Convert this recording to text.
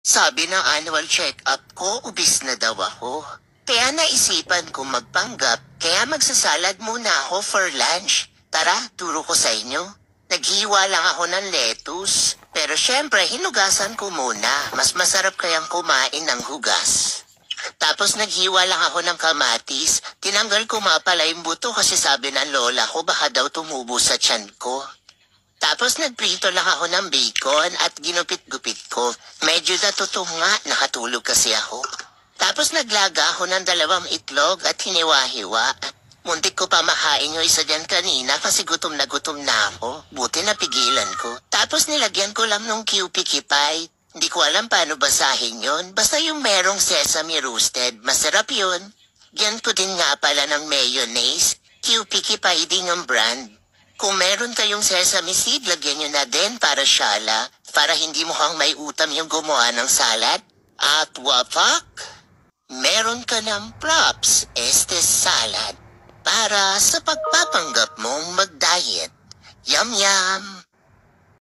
Sabi ng annual check-up ko, ubis na daw ako. Kaya naisipan ko magpanggap, kaya magsasalad muna ako for lunch. Tara, turo ko sa inyo. Naghiwa lang ako ng lettuce. Pero syempre, hinugasan ko muna. Mas masarap kayang kumain ng hugas. Tapos naghiwa lang ako ng kamatis. Tinanggal ko nga pala yung buto kasi sabi ng lola ko baka daw tumubo sa tiyan ko. Tapos nagprito lang ako ng bacon at ginupit-gupit ko. Medyo natutong nga, nakatulog kasi ako. Tapos naglaga ako ng 2 itlog at hiniwa-hiwa. Muntik ko pa makain yung isa dyan kanina kasi gutom na ako. Buti napigilan ko. Tapos nilagyan ko lang ng Kipay. Hindi ko alam paano basahin yon. Basta yung merong sesame roasted. Masarap yun. Yan ko din nga pala ng mayonnaise. Kipay din yung brand. Kung meron kayong sesame seed, lagyan nyo na din para syala. Para hindi mukhang may utam yung gumawa ng salad. At wapak, meron ka ng props, salad. Para sa pagpapanggap mong mag-diet. Yum yum!